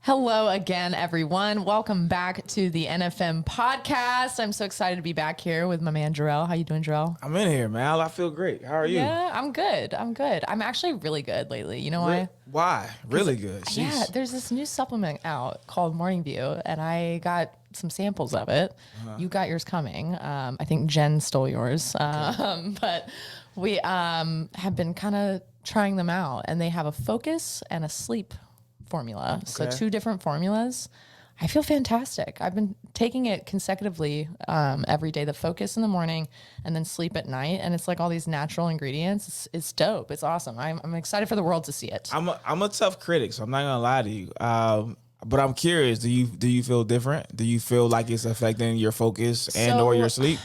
Hello again, everyone. Welcome back to the NFM podcast. I'm so excited to be back here with my man, Jarrell. How you doing, Jarrell? I'm in here, man. I feel great. How are you? Yeah, I'm good. I'm actually really good lately. You know why? Why? Really good. Yeah, there's this new supplement out called Morning View, and I got some samples of it. You got yours coming. I think Jen stole yours. But we have been kind of trying them out, and they have a focus and a sleep formula. Okay. So 2 different formulas. I feel fantastic. I've been taking it consecutively every day, the focus in the morning and then sleep at night. And it's like all these natural ingredients. It's dope. It's awesome. I'm excited for the world to see it. I'm a tough critic, so I'm not gonna lie to you. But I'm curious, do you feel different? Do you feel like it's affecting your focus and or your sleep?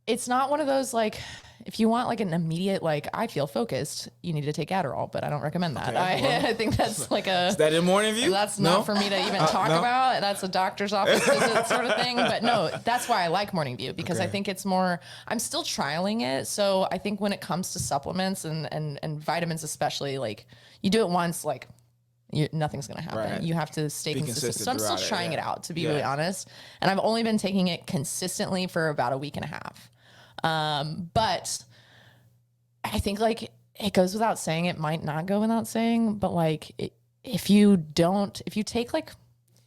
It's not one of those like, if you want like an immediate, like I feel focused, you need to take Adderall, but I don't recommend that. Okay, I think that's like is that in Morning View? That's not for me to even talk about. That's a doctor's office visit sort of thing. But no, that's why I like Morning View, because I think it's more, I'm still trialing it. So I think when it comes to supplements and vitamins, especially, like you do it once, like nothing's going to happen. Right. You have to stay consistent. So I'm still trying it out, to be really honest. And I've only been taking it consistently for about a week and a half. But I think like it goes without saying, it might not go without saying, but like if you take like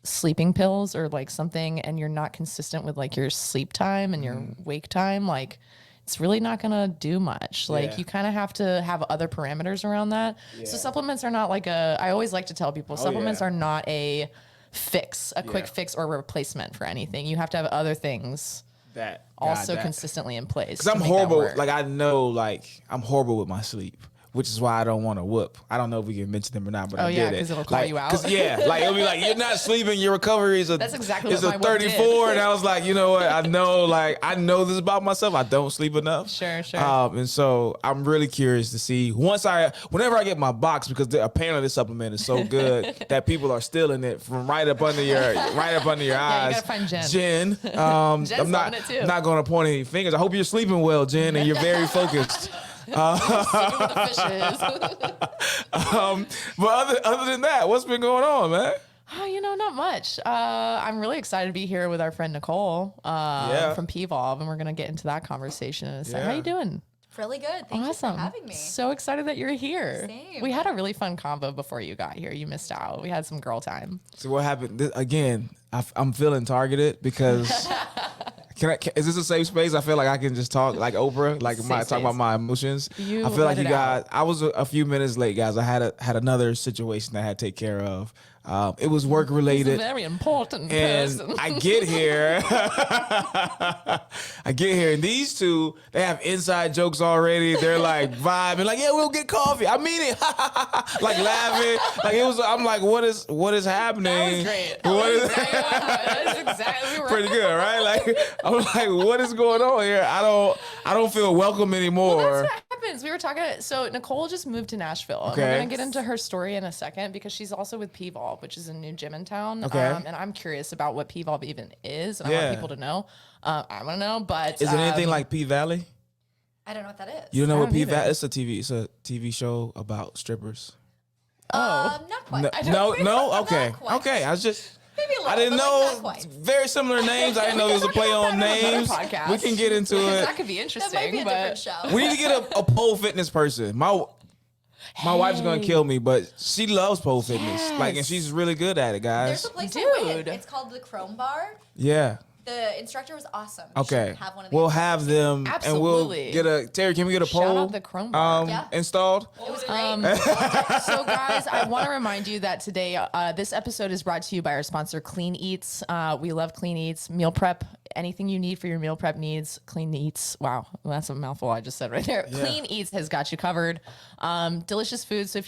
sleeping pills or like something and you're not consistent with like your sleep time and your wake time, like it's really not going to do much. Like you kind of have to have other parameters around that. Yeah. So supplements are not like I always like to tell people supplements are not a quick fix or replacement for anything. You have to have other things that also consistently in place. Because I'm horrible. Like I know, like I'm horrible with my sleep, which is why I don't want to whoop. I don't know if we can mention them or not, but I did it. Because it'll call you out. Like it'll be like, you're not sleeping. Your recovery is that's exactly what my 34, and I was like, you know what? I know this about myself. I don't sleep enough. Sure. And so I'm really curious to see whenever I get my box, because apparently this supplement is so good that people are stealing it from right up under your eyes. Yeah, you gotta find Jen. Jen's I'm not going to point any fingers. I hope you're sleeping well, Jen, and you're very focused. But other than that, what's been going on, man? Oh, not much. I'm really excited to be here with our friend Nicole from P-Volve, and we're gonna get into that conversation in a second. How you doing? Really good. Thank you for having me. So excited that you're here. Same. We had a really fun convo before you got here. You missed out. We had some girl time. So what happened? Again, I'm feeling targeted because. Is this a safe space? I feel like I can just talk like Oprah, like talk about my emotions. I feel like you guys. I was a few minutes late, guys. I had another situation that I had to take care of. It was work related. He's a very important person. I get here, and these two, they have inside jokes already. They're like vibing, like, yeah, we'll get coffee. I mean it, like laughing. Like it was. I'm like, what is happening? That was great. That's exactly pretty good, right? Like I'm like, what is going on here? I don't feel welcome anymore. Well, that's what happens. We were talking. So Nicole just moved to Nashville. Okay. And we're gonna get into her story in a second because she's also with P-Volve, which is a new gym in town. Okay. And I'm curious about what P-Volve even is, and I want people to know. I want to know, but is it anything like P-Valley? I don't know what that is. You don't know what P-Valley? It's a TV show about strippers. Not quite. No. Okay. Okay. I was just. Maybe a little, I didn't know. Like very similar names. I didn't know there was a play on names. We can get into it. That could be interesting. That might be a different show. We need to get a pole fitness person. My wife's gonna kill me, but she loves pole fitness. Like, and she's really good at it, guys. There's a place in Wigan. It's called the Chrome Bar. Yeah. The instructor was awesome. Okay. Have one of we'll have them. Absolutely. And we'll get a Terry. Can we get a Shout poll? out the Chrome Bar. Installed. It was great. So guys, I want to remind you that today, this episode is brought to you by our sponsor, Clean Eats. We love Clean Eats. Meal prep, anything you need for your meal prep needs, Clean Eats. Wow, that's a mouthful I just said right there. Yeah. Clean Eats has got you covered. Delicious food. So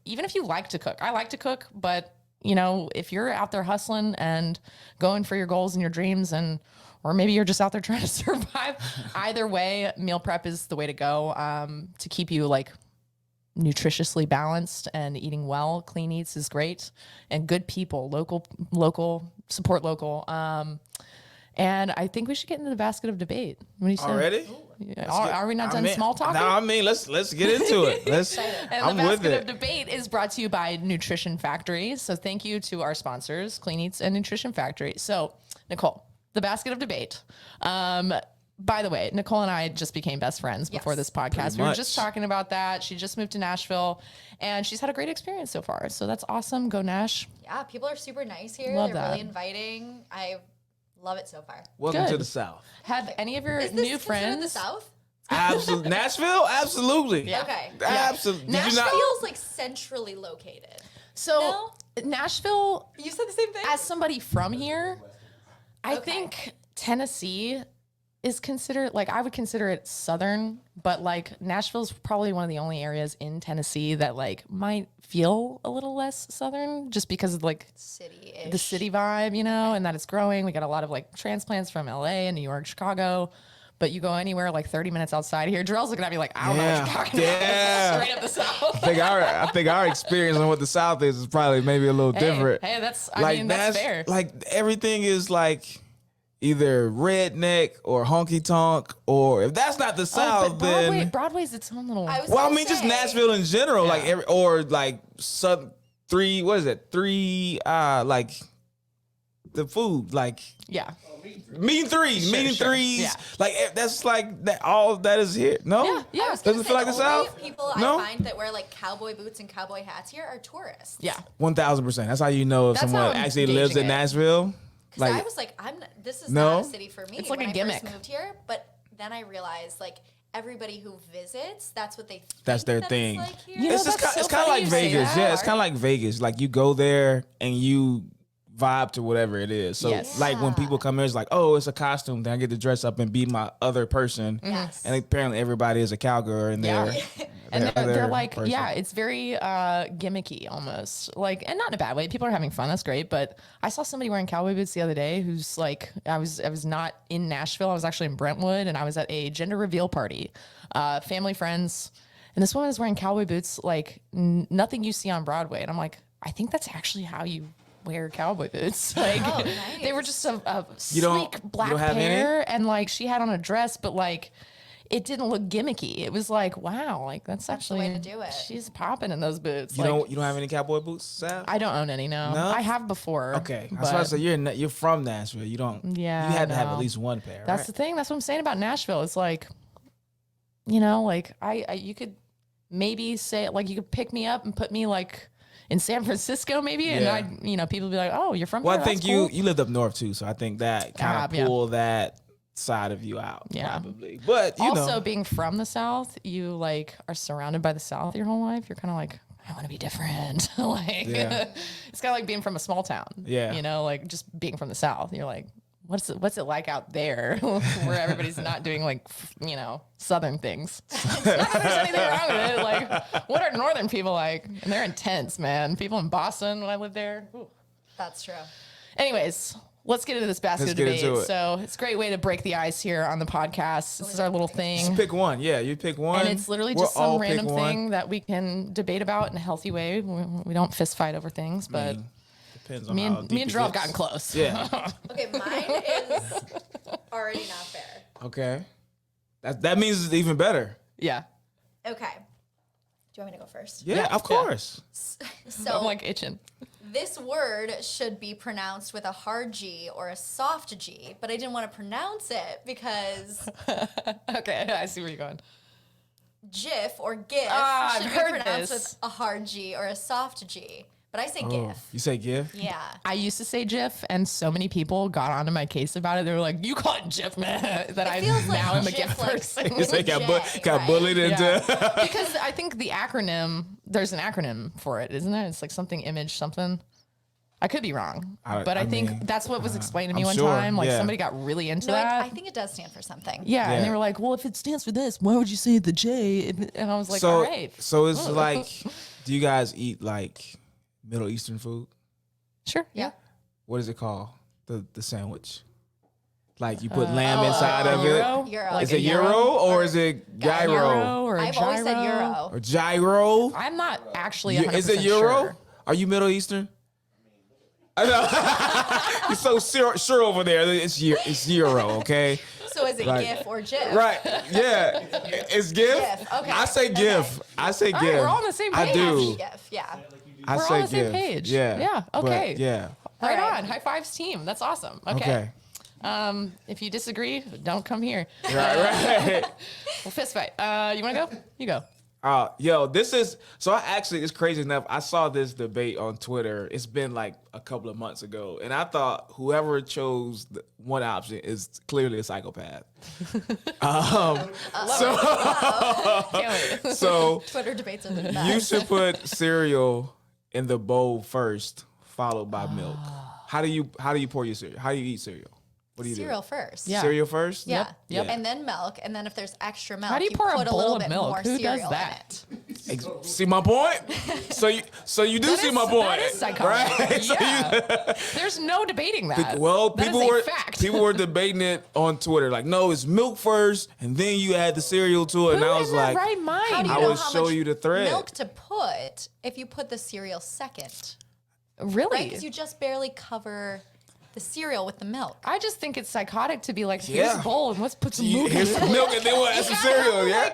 even if you like to cook, I like to cook, but if you're out there hustling and going for your goals and your dreams or maybe you're just out there trying to survive. Either way, meal prep is the way to go to keep you like nutritiously balanced and eating well. Clean Eats is great, and good people, local, support local. And I think we should get into the basket of debate. What do you say? Already? Yeah. Are we not done small talking? No, I mean let's get into it. And the basket of debate is brought to you by Nutrition Factory. So thank you to our sponsors, Clean Eats and Nutrition Factory. So Nicole, the basket of debate. By the way, Nicole and I just became best friends before this podcast. We were just talking about that. She just moved to Nashville, and she's had a great experience so far. So that's awesome. Go Nash. Yeah, people are super nice here. Love They're that. really inviting. I love it so far. Welcome to Good. the South. Have any of your Is this new considered friends? the South? Absolutely. Nashville? Absolutely. Yeah. Okay. Absolutely. Did you Nashville not? Feels like centrally located. So Nashville, You said the same thing? as somebody from here, I Okay. think Tennessee is considered, like, I would consider it Southern, but like Nashville's probably one of the only areas in Tennessee that like might feel a little less Southern just because of like City-ish. the city vibe, you know, and that it's growing. We got a lot of like transplants from LA and New York, Chicago. But you go anywhere like 30 minutes outside here, Jarrell's looking at me like, I don't know what you're talking about. Straight up the South. I think our experience on what the South is probably maybe a little different. Hey, that's, I mean, that's fair. Like everything is like either redneck or honky tonk, or if that's not the South, but then Broadway's its own little. I was well, I gonna mean, just say, Nashville in general, like or like three, like the food, like Yeah. mean threes, Yeah. like that's like that. All that is here. No, Yeah. I was gonna Doesn't say feel like the only South? people No? I find that wear like cowboy boots and cowboy hats here are tourists. Yeah. 1000%. That's how you know if That's how someone I'm actually lives gauging in it. Nashville. Like, Like I was like, this is No? not a city for me. It's like when a I gimmick. first moved here, but then I realized like everybody who visits, that's what they think That's their that thing. It's like here. You know, it's just that's it's so kind of funny like you say Vegas. that. Yeah, it's kind of like Vegas. Like you go there and you vibe to whatever it is. So Yes. like when people come here, it's like, oh, it's a costume. Then I get to dress up and be my other person. Yes. And apparently everybody is a cowgirl in there. Yeah. And they're like, yeah, it's very gimmicky almost. Like, and not in a bad way. People are having fun. That's great. But I saw somebody wearing cowboy boots the other day who's like, I was not in Nashville. I was actually in Brentwood, and I was at a gender reveal party, family friends. And this woman is wearing cowboy boots like nothing you see on Broadway. And I'm like, I think that's actually how you wear cowboy boots. Like they were just a sleek black have pair, and like she had on a dress, but like it didn't look gimmicky. It was like, wow, like that's the actually way to do it. She's popping in those boots. You Like, don't have any cowboy boots, Sam? I don't own any. No, No? I have before. Okay, but that's why I said you're from Nashville. You don't. Yeah, you had to have no. at least one pair. That's right? the thing. That's what I'm saying about Nashville. It's like, you know, like I you could maybe say like you could pick me up and put me like in San Francisco maybe, and Yeah. I, you know, people be like, oh, you're from Well, here? I think That's cool. you lived up north too, so I think that kind of Yeah. pulled that side of you out. Yeah. Probably. But you Also, know, being from the South, you like are surrounded by the South your whole life. You're kind of like, I want to be different. Like, Yeah. it's kind of like being from a small town. Yeah. You know, like just being from the South. You're like, what's it like out there where everybody's not doing like, you know, Southern things? Not that there's anything wrong with it. Like, what are Northern people like? And they're intense, man. People in Boston when I lived there. Ooh. That's true. Anyways, let's get into this basket Let's of get debate. into it. So it's a great way to break the ice here on the podcast. This is our little thing. pick one. Yeah, you pick one. And it's literally We'll just some all pick random one. thing that we can debate about in a healthy way. We don't fist fight over things, but Depends on me how and deep it Drew have gets. gotten close. Yeah. Okay, mine is already not fair. Okay. That means it's even better. Yeah. Okay. Do you want me to go first? Yeah, of course. So I'm like itching. this word should be pronounced with a hard G or a soft G, but I didn't want to pronounce it because Okay, I see where you're going. GIF or GIF I've should be heard pronounced this. with a hard G or a soft G. But I say Oh, GIF. you say give? Yeah. I used to say GIF, and so many people got onto my case about it. They were like, "You call it GIF, man." That I feels like now am a GIF, GIF like- person. You say got right. bullied into. Yeah. Because I think the acronym, there's an acronym for it, isn't there? It's like something image something. I could be wrong, but I think mean, that's what was explained to me I'm one sure, time. Like yeah. somebody got really into No, that. I think it does stand for something. Yeah, Yeah. and they were like, "Well, if it stands for this, why would you say the J?" And I was like, "All right, So it's like, do you guys eat like Middle Eastern food? sure, Yeah. What is it called? The sandwich. Like you put lamb inside of gyro? it. Euro. Like Is a it Euro or is it gyro? gyro or a I've always said gyro. Euro. Or gyro? I'm not actually 100% Is it Euro? sure. Are you Middle Eastern? You're so sure over there. It's zero, okay? So is it Like- GIF or GIF? Right. Yeah. It's GIF. GIF, okay. I say GIF. I say All GIF. right, we're all on the same I page. do. GIF, yeah. I We're say on the same GIF. page. Yeah. Yeah, But, okay. yeah. Right All right. on. High fives team. That's awesome. Okay. If you disagree, don't come here. Right. Well, fist fight. You want to go? You go. Yo, this is so. It's crazy enough. I saw this debate on Twitter. It's been like a couple of months ago, and I thought whoever chose the one option is clearly a psychopath. Can't wait. So Twitter debates are the best. you should put cereal in the bowl first, followed by milk. How do you pour your cereal? How do you eat cereal? What do you Cereal first. Yeah. do? Cereal first? Yeah. Yep. And then milk. And then if there's extra milk, How do you pour a put bowl little of bit milk? more Who does cereal that? in it. See my point? So you do see my point, That is psychotic. right? So Yeah. There's no debating that. Well, That is people a were fact. people were debating it on Twitter, like, no, it's milk first, and then you add the cereal to it. And Who I in was their like, right mind? How do you I know will how show much you the thread. milk to put if you put the cereal second? Really? Right? Because you just barely cover the cereal with the milk. I just think it's psychotic to be like, here's Yeah. a bowl and let's put some milk in Here's it. some milk, and then we'll add some cereal. Yeah,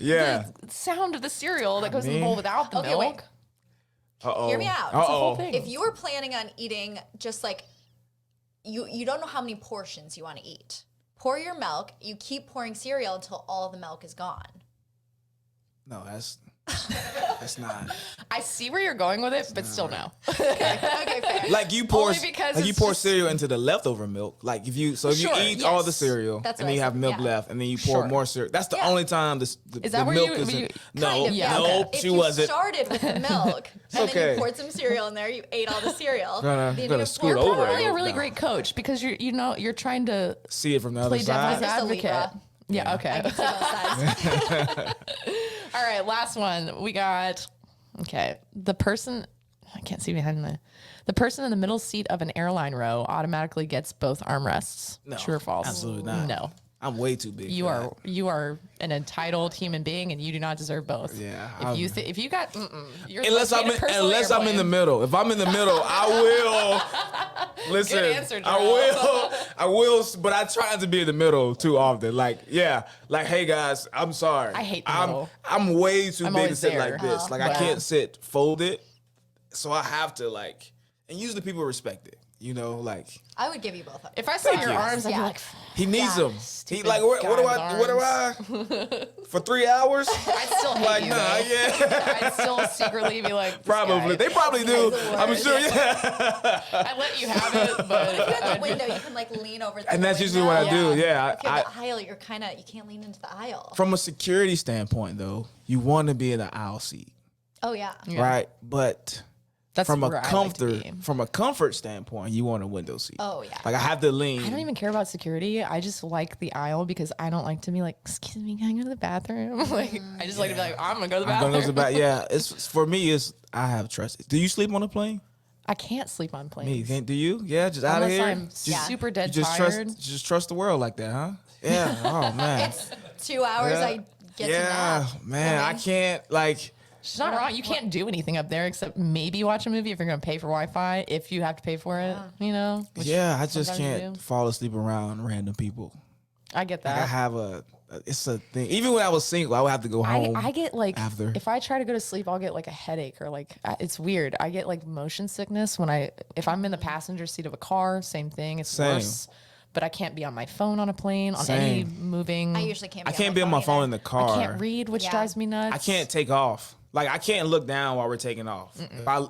yeah. The sound of the cereal that goes in the mean- bowl without the Okay, milk. wait. Uh-oh. Hear me out. It's a whole Uh-oh. thing. If you were planning on eating just like you don't know how many portions you want to eat. Pour your milk, you keep pouring cereal until all the milk is gone. No, that's not. I see where you're going with it, but still no. Okay, fair. Like you pour, Only because like you it's pour just- cereal into the leftover milk. Like if you Sure, you eat all the yes. cereal That's and what then I you have said, milk yeah. left, and then you pour Sure. more cereal. That's the Yeah. only time the Is that the where milk you- is. were you- No, Kind of, yeah. nope, If she you wasn't. started with the milk and okay. then you poured some cereal in there, you ate all the cereal. Gonna- then gonna you scoot poured over more. it. Probably a really No. great coach because you're trying to See it from the other play devil's side. Just a advocate. Libra. Yeah, I okay. can see both sides. All right, last one. We got the person I can't see behind the person in the middle seat of an airline row automatically gets both armrests. No, True or false? absolutely not. No. I'm way too big. You for are an entitled human being and you do not deserve both. Yeah, If you got you're that. Unless supposed to be in a personal I'm in the airplane. middle. If I'm in the middle, I will listen. Good answer, I will, but I try not to be in the middle too often. Like, yeah, like, hey guys, I'm sorry. I hate the I'm middle. I'm way too I'm big to always sit there. like this. Like I but- can't sit folded, so I have to like, and usually people respect it. You know, like I would give you both of them. If I saw your you. arms, I'd be Yeah. like, he needs Yeah. them. He Stupid like, what do guy I with for 3 hours? I'd still hate Like, you. nah, though. yeah. I'd still secretly be like, this Probably. guy. They probably do. the I'm worst. sure, yeah. I let you have it, but If you're at the window, you can like lean over. And that's usually what I do. Yeah. If you're in the aisle, you're you can't lean into the aisle. From a security standpoint, though, you want to be in the aisle seat, Oh yeah. Yeah. right? But that's from where I like to be. from a comfort standpoint, you want a window seat. Oh yeah. Like I have to lean. I don't even care about security. I just like the aisle because I don't like to be like, excuse me, can I go to the bathroom? Like, I just like to be like, I'm gonna go to the I'm bathroom. gonna go to the back. Yeah, it's for me. I have trust. Do you sleep on a plane? I can't sleep on Me, planes. can't do you? Yeah, just out of Unless here. I'm Just- super you dead just tired. just trust the world like that, huh? Yeah. Oh man. It's 2 hours. Yeah. I get to Yeah, nap. man. I mean, can't like. She's not wrong. You can't do anything up there except maybe watch a movie if you're gonna pay for Wi-Fi. If you have to pay for it, you know. which Yeah, I just sometimes you can't do. fall asleep around random people. I get Like I that. have it's a thing. Even when I was single, I would have to go home. I get like after. if I try to go to sleep, I'll get like a headache or like it's weird. I get like motion sickness if I'm in the passenger seat of a car. Same thing. It's Same. worse. But I can't be on my phone on a plane on any Same. moving. I usually can't. I can't be on my phone either. in the car. I can't read, which Yeah. drives me nuts. I can't take off. Like I can't look down while we're taking off.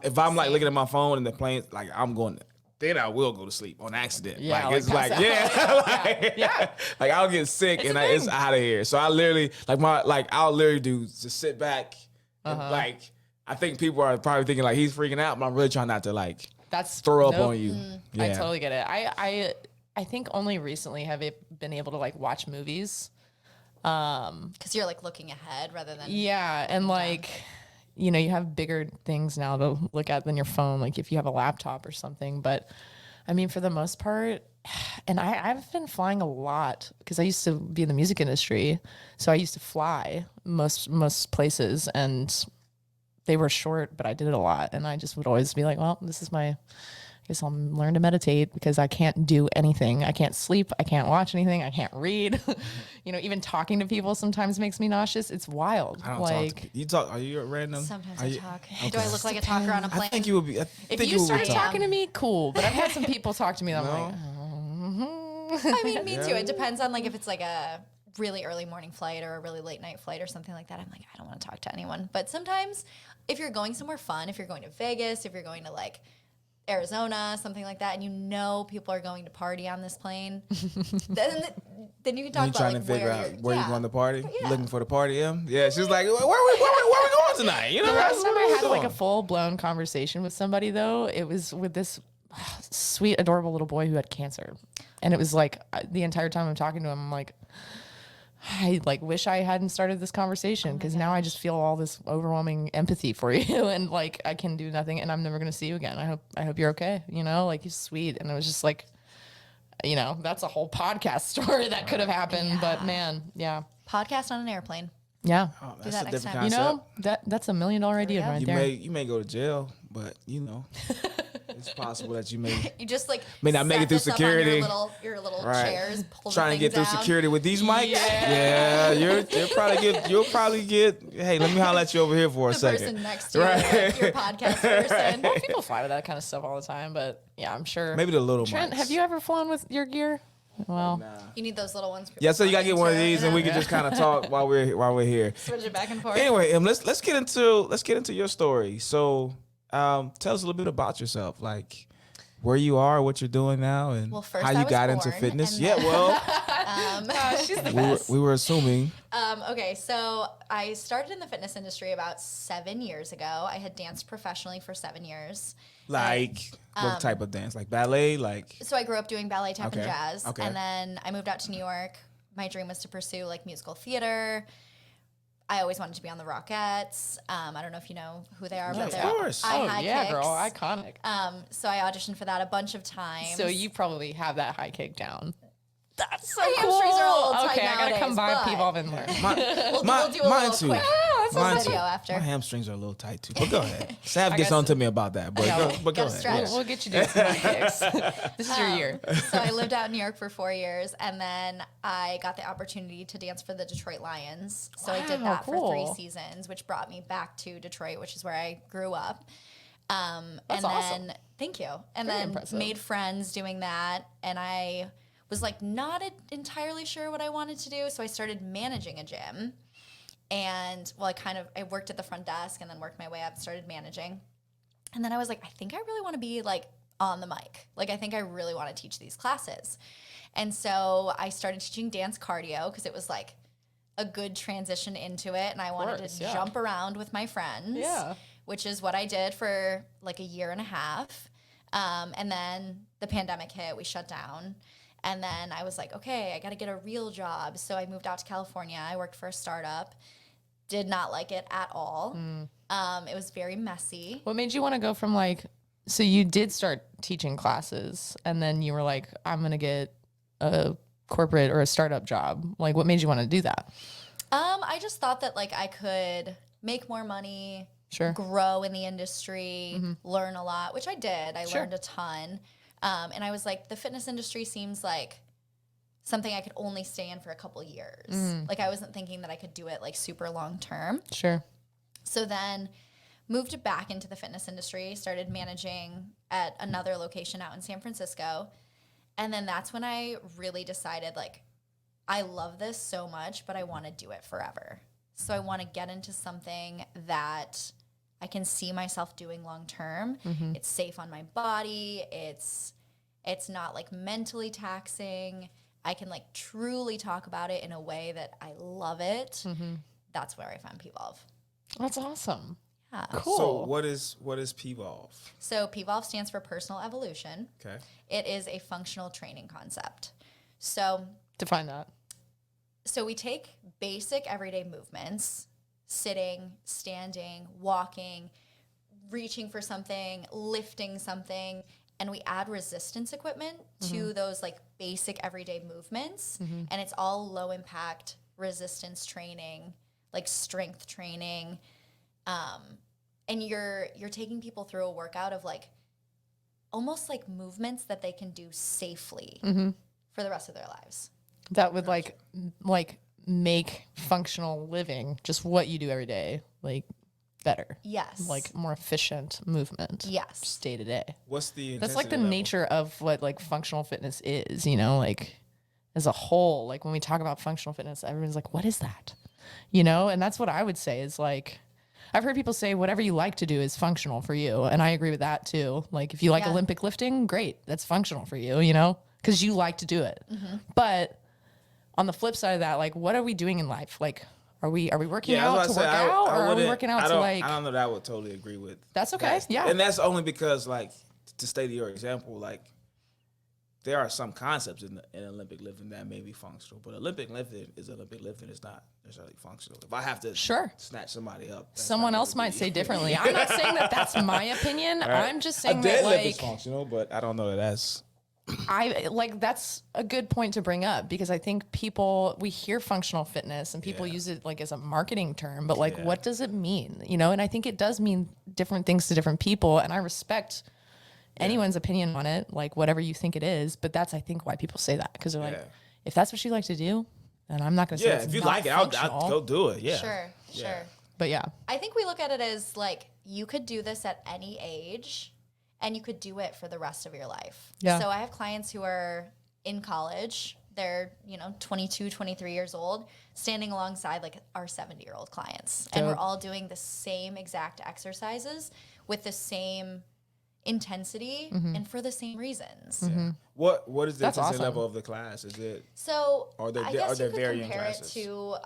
If I'm like looking at my phone in the plane, like I'm going. Then I will go to sleep on accident. Yeah, like like it's like pass out. yeah, like, Yeah. like I'll get sick It's and a it's thing. out of here. So I literally I'll literally do just sit back and like I think people are probably thinking like he's freaking out, but I'm really trying not to like That's throw up nope. on you. Yeah. I totally get it. I think only recently have I been able to like watch movies. Because you're like looking ahead rather than. Yeah, and like you know, you have bigger things now to look at than your phone, like if you have a laptop or something. But I mean, for the most part, and I've been flying a lot because I used to be in the music industry, so I used to fly most places, and they were short, but I did it a lot, and I just would always be like, well, this is my. I guess I'll learn to meditate because I can't do anything. I can't sleep. I can't watch anything. I can't read. Even talking to people sometimes makes me nauseous. It's wild. I don't talk to you. Talk? Are you a random? Sometimes I talk. Okay. Do I look like a talker on a plane? I think you would be. If you started talking to me, cool. But I've had some people talk to me that I'm like, I mean, me too. It depends on like if it's like a really early morning flight or a really late night flight or something like that. I'm like, I don't want to talk to anyone. But sometimes if you're going somewhere fun, if you're going to Vegas, if you're going to like Arizona, something like that, and you know people are going to party on this plane, then you can talk about trying like to figure out where you're going to party, looking for the party. Yeah, she's like, where we going tonight? The last time I had like a full blown conversation with somebody though, it was with this sweet, adorable little boy who had cancer, and it was like the entire time I'm talking to him, I'm like, I like wish I hadn't started this conversation because now I just feel all this overwhelming empathy for you and like I can do nothing and I'm never gonna see you again. I hope you're okay. Like he's sweet, and it was just like, that's a whole podcast story that could have happened. But man, podcast on an airplane. Yeah, Oh, Do that's that a next different time. concept. that's $1 million idea right there. You may go to jail, but it's possible that you may You may not make it through set this up security. on your little Right. chairs, pull Trying to the get through things down. security with these mics. Yeah, you'll probably get. Hey, let me holler at you over here for a The second. person next to you, like, your podcast person. Well, people fly with that kind of stuff all the time, but yeah, I'm sure. Maybe the little Trent, mics. have you ever flown with your gear? Well, You need those little ones. Yeah, so you gotta get one of into it, these, and we can just kind of talk while we're here. switch it back and forth. Anyway, let's get into your story. So, tell us a little bit about yourself, like where you are, what you're doing now, and Well, first how I you was got into born, fitness. and Yeah, then- well, she's the best. we were assuming. Okay, so I started in the fitness industry about 7 years ago. I had danced professionally for 7 years. Like what type of dance? Like ballet? Like So I grew up doing ballet, tap, and Okay, jazz. okay. And then I moved out to New York. My dream was to pursue like musical theater. I always wanted to be on the Rockettes. I don't know if you know who they are, but of they're course. high yeah, kicks. girl, iconic. So I auditioned for that a bunch of times. So you probably have that high kick down. That's so My cool. hamstrings are a little tight Okay, I gotta come by nowadays, P-Ball and learn. we'll do a mine little too. quick Mine video too. after. My hamstrings are a little tight too. But go ahead. Sav gets got on to me about that. But Yeah, go gotta ahead. stretch. Yeah. We'll get you doing some high kicks. This is your year. So I lived out in New York for 4 years, and then I got the opportunity to dance for the Detroit Lions. So I did Wow, that for 3 cool. seasons, which brought me back to Detroit, which is where I grew up. That's and awesome. then thank you. And Very then impressive. made friends doing that, and I was like not entirely sure what I wanted to do, so I started managing a gym. And well, I worked at the front desk and then worked my way up, started managing. And then I was like, I think I really want to be like on the mic. Like I think I really want to teach these classes. And so I started teaching dance cardio because it was like a good transition into it, and I wanted course, to yeah. jump around with my friends. Yeah. Which is what I did for like a year and a half. And then the pandemic hit, we shut down. And then I was like, okay, I got to get a real job. So I moved out to California. I worked for a startup. Did not like it at all. It was very messy. What made you want to go from like, so you did start teaching classes and then you were like, I'm going to get a corporate or a startup job. Like what made you want to do that? I just thought that like I could make more money, Sure. grow in the industry, learn a lot, which I did. I Sure. learned a ton. And I was like, the fitness industry seems like something I could only stay in for a couple years. Like I wasn't thinking that I could do it like super long term. Sure. So then moved back into the fitness industry, started managing at another location out in San Francisco. And then that's when I really decided like, I love this so much, but I want to do it forever. So I want to get into something that I can see myself doing long term. It's safe on my body. It's not like mentally taxing. I can like truly talk about it in a way that I love it. That's where I found P-Volve. That's awesome. Yeah. Cool. So what is PVOLV? So P-Volve stands for personal evolution. Okay. It is a functional training concept. So Define that. we take basic everyday movements, sitting, standing, walking, reaching for something, lifting something, and we add resistance equipment to those like basic everyday movements. And it's all low impact resistance training, like strength training. And you're taking people through a workout of like almost like movements that they can do safely for the rest of their lives. That would like make functional living, just what you do every day, like better. Yes. Like more efficient movement. Yes. Just day to day. What's the That's like the intensity level? nature of what like functional fitness is, you know, like as a whole. Like when we talk about functional fitness, everyone's like, what is that? You know, and that's what I would say is like, I've heard people say whatever you like to do is functional for you. And I agree with that too. Like if you like Olympic lifting, great. That's functional for you, you know, because you like to do it. But on the flip side of that, like what are we doing in life? Like, are we working out to work out, or are we working out to like? I don't know that I would totally agree with. That's okay. Yeah. And that's only because, like, to state your example, like, there are some concepts in Olympic lifting that may be functional, but Olympic lifting is Olympic lifting. It's not necessarily functional. If I have to snatch somebody up, someone else might say differently. I'm not saying that that's my opinion. Right. I'm just saying that like is functional, but I don't know that that's. That's a good point to bring up because I think we hear functional fitness and people use it like as a marketing term, but like, what does it mean? You know, and I think it does mean different things to different people. And I respect anyone's opinion on it, like whatever you think it is. But that's, I think, why people say that because they're like, if that's what you like to do, then I'm not going to say it's if you not like it, I'll go do it. Yeah. Sure. But yeah. I think we look at it as like, you could do this at any age. And you could do it for the rest of your life. Yeah. So I have clients who are in college. They're, 22, 23 years old, standing alongside like our 70-year-old clients. Dope. And we're all doing the same exact exercises with the same intensity and for the same reasons. What is the intensity awesome. level of the class? Is it I guess are there you could varying compare classes? it to,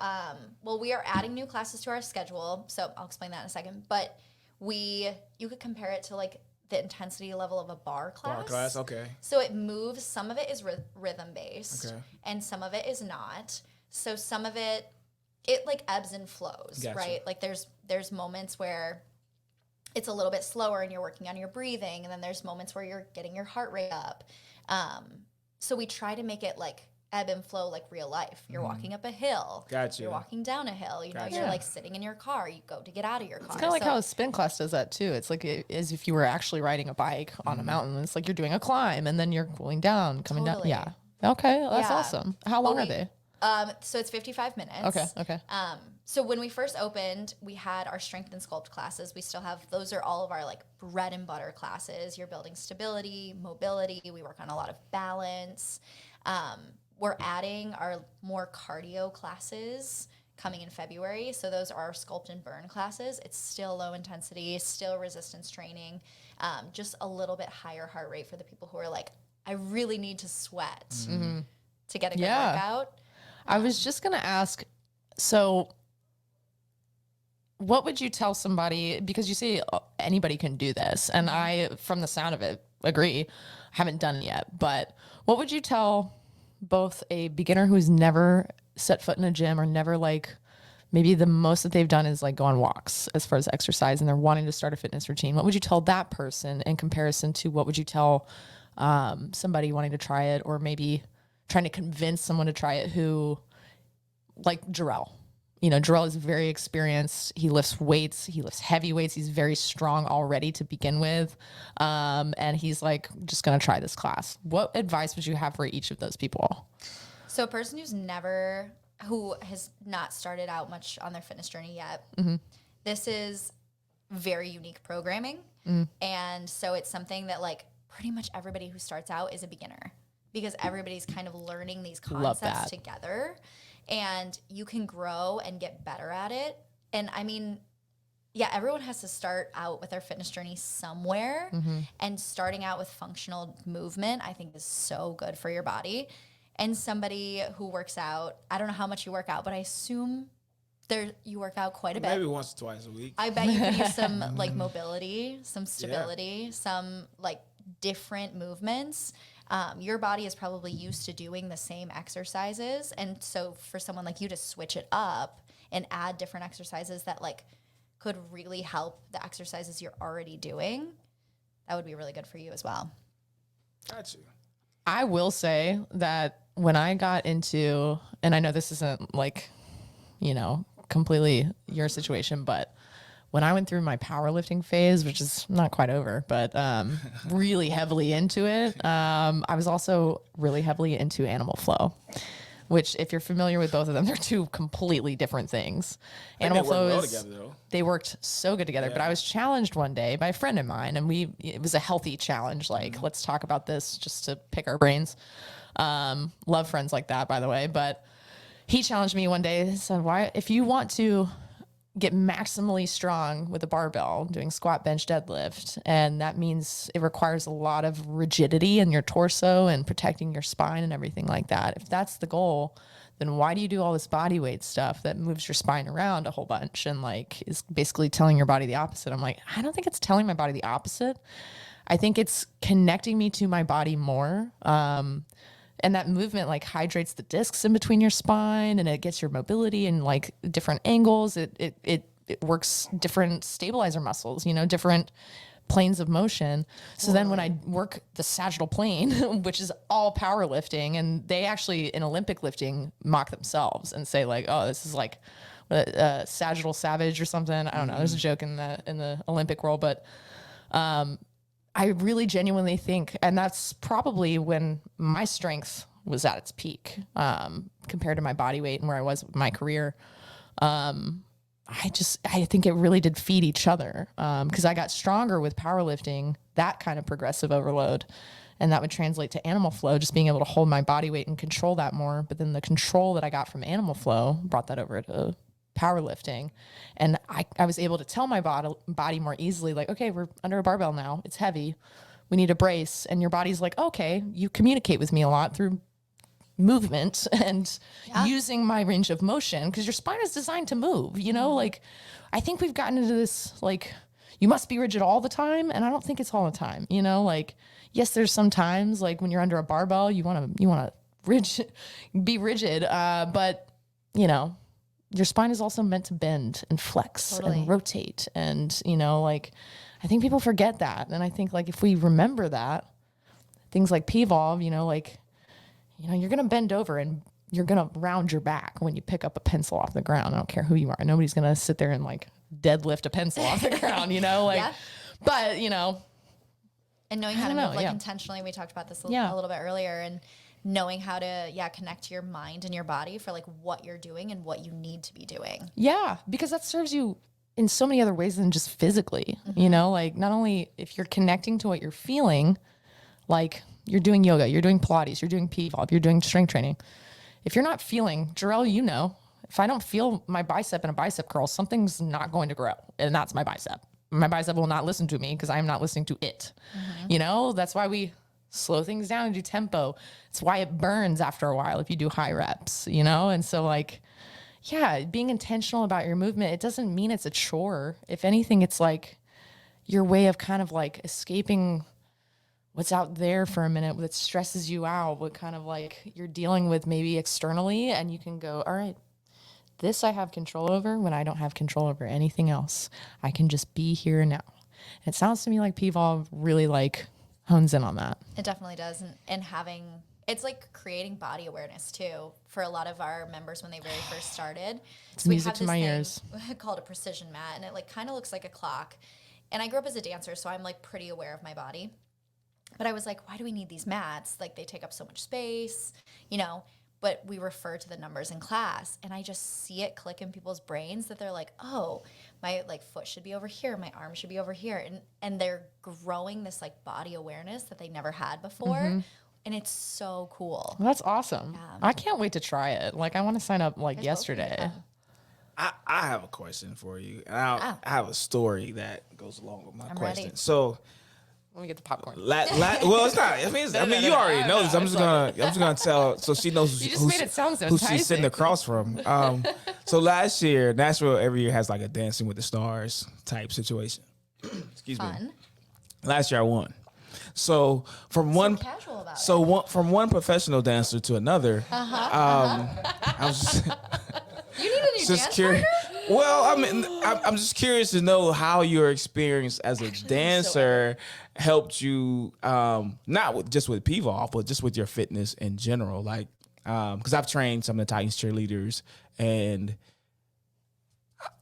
we are adding new classes to our schedule. So I'll explain that in a second. But you could compare it to like the intensity level of a bar class. Okay. So it moves. Some of it is rhythm based, and some of it is not. So some of it like ebbs and flows, Gotcha. right? Like there's moments where it's a little bit slower and you're working on your breathing, and then there's moments where you're getting your heart rate up. So we try to make it like ebb and flow like real life. You're walking up a hill. Gotcha. You're walking down a hill. You're like sitting in your car. You go to get out of your car. It's kind of like how a spin class does that too. It's like as if you were actually riding a bike on a mountain. It's like you're doing a climb and then you're going down, coming down. Yeah. Okay. That's awesome. How long are they? So it's 55 minutes. Okay. So when we first opened, we had our strength and sculpt classes. We still have, those are all of our like bread and butter classes. You're building stability, mobility. We work on a lot of balance. We're adding our more cardio classes coming in February. So those are our sculpt and burn classes. It's still low intensity, still resistance training, just a little bit higher heart rate for the people who are like, I really need to sweat to get a good workout. I was just going to ask, so what would you tell somebody, because you say anybody can do this, and I, from the sound of it, agree, haven't done it yet, but what would you tell both a beginner who's never set foot in a gym or never like, maybe the most that they've done is like go on walks as far as exercise and they're wanting to start a fitness routine. What would you tell that person in comparison to what would you tell somebody wanting to try it or maybe trying to convince someone to try it who, like Jarrell? Jarrell is very experienced. He lifts weights. He lifts heavy weights. He's very strong already to begin with. And he's like, just going to try this class. What advice would you have for each of those people? So a person who has not started out much on their fitness journey yet, this is very unique programming. And so it's something that like pretty much everybody who starts out is a beginner because everybody's kind of learning these concepts together. And you can grow and get better at it. And I mean, everyone has to start out with their fitness journey somewhere. And starting out with functional movement, I think is so good for your body. And somebody who works out, I don't know how much you work out, but I assume you work out quite a bit. Maybe once or twice a week. I bet you could use some like mobility, some stability, some like different movements. Your body is probably used to doing the same exercises. And so for someone like you to switch it up and add different exercises that like could really help the exercises you're already doing, that would be really good for you as well. Got you. I will say that when I got into, and I know this isn't like, completely your situation, but when I went through my powerlifting phase, which is not quite over, but really heavily into it, I was also really heavily into animal flow, which if you're familiar with both of them, they're two completely different things. Animal flow is, they worked so good together, but I was challenged one day by a friend of mine, and it was a healthy challenge. Like, let's talk about this just to pick our brains. Love friends like that, by the way, but he challenged me one day and said, if you want to get maximally strong with a barbell doing squat, bench, deadlift, and that means it requires a lot of rigidity in your torso and protecting your spine and everything like that. If that's the goal, then why do you do all this body weight stuff that moves your spine around a whole bunch and like is basically telling your body the opposite? I'm like, I don't think it's telling my body the opposite. I think it's connecting me to my body more. And that movement like hydrates the discs in between your spine, and it gets your mobility and like different angles. It works different stabilizer muscles, different planes of motion. So then when I work the sagittal plane, which is all powerlifting, and they actually in Olympic lifting mock themselves and say like, oh, this is like sagittal savage or something. I don't know. There's a joke in the Olympic world, but I really genuinely think, and that's probably when my strength was at its peak compared to my body weight and where I was with my career. I think it really did feed each other because I got stronger with powerlifting, that kind of progressive overload. And that would translate to animal flow, just being able to hold my body weight and control that more. But then the control that I got from animal flow brought that over to powerlifting. And I was able to tell my body more easily, like, okay, we're under a barbell now. It's heavy. We need a brace. And your body's like, okay, you communicate with me a lot through movement and using my range of motion, because your spine is designed to move, like I think we've gotten into this, like, you must be rigid all the time. And I don't think it's all the time, like, yes, there's some times like when you're under a barbell, you want to be rigid. But your spine is also meant to bend and flex and rotate. And, like, I think people forget that. And I think, like, if we remember that, things like P-Volve, like, you're going to bend over and you're going to round your back when you pick up a pencil off the ground. I don't care who you are. Nobody's going to sit there and, like, deadlift a pencil off the ground, but, and knowing how to move, intentionally, we talked about this a little bit earlier, and knowing how to connect to your mind and your body for like what you're doing and what you need to be doing. Yeah, because that serves you in so many other ways than just physically, like not only if you're connecting to what you're feeling, like you're doing yoga, you're doing Pilates, you're doing P-Volve, you're doing strength training. If you're not feeling, Jarrell, if I don't feel my bicep in a bicep curl, something's not going to grow. And that's my bicep. My bicep will not listen to me because I'm not listening to it. That's why we slow things down and do tempo. It's why it burns after a while if you do high reps, And so like, being intentional about your movement, it doesn't mean it's a chore. If anything, it's like your way of kind of like escaping what's out there for a minute that stresses you out, what kind of like you're dealing with maybe externally, and you can go, all right, this I have control over when I don't have control over anything else. I can just be here and now. And it sounds to me like P-Volve really like hones in on that. It definitely does. And it's like creating body awareness too for a lot of our members when they very first started. It's music to my ears. Called a precision mat, and it like kind of looks like a clock. And I grew up as a dancer, so I'm like pretty aware of my body. But I was like, why do we need these mats? Like they take up so much space, but we refer to the numbers in class, and I just see it click in people's brains that they're like, oh, my like foot should be over here, my arm should be over here, and they're growing this like body awareness that they never had before, and it's so cool. Well, that's awesome. Yeah. I can't wait to try it. Like I want to sign up like yesterday. I have a question for you, and I have a story that goes along with my question. Ready. So. Let me get the popcorn. Well, it's not. I mean, you already know this. I'm just gonna tell so she knows who she's sitting across from. So last year, Nashville every year has like a Dancing with the Stars type situation. Excuse me. Last year I won. So from one professional dancer to another, I was you need a new dance partner? Well, I mean, I'm just curious to know how your experience as a dancer helped you, not just with P-Volve, but just with your fitness in general. Like, because I've trained some of the Titans cheerleaders, and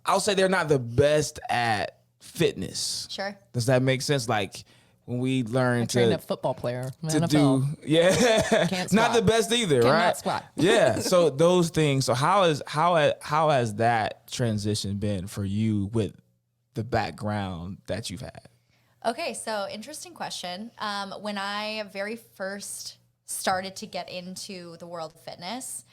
I'll say they're not the best at fitness. Sure. Does that make sense? Like when we learn trained a football player to NFL. Can't not the best either, Cannot right? squat. Yeah. So those things. So how has that transition been for you with the background that you've had? Okay, so interesting question. When I very first started to get into the world of fitness,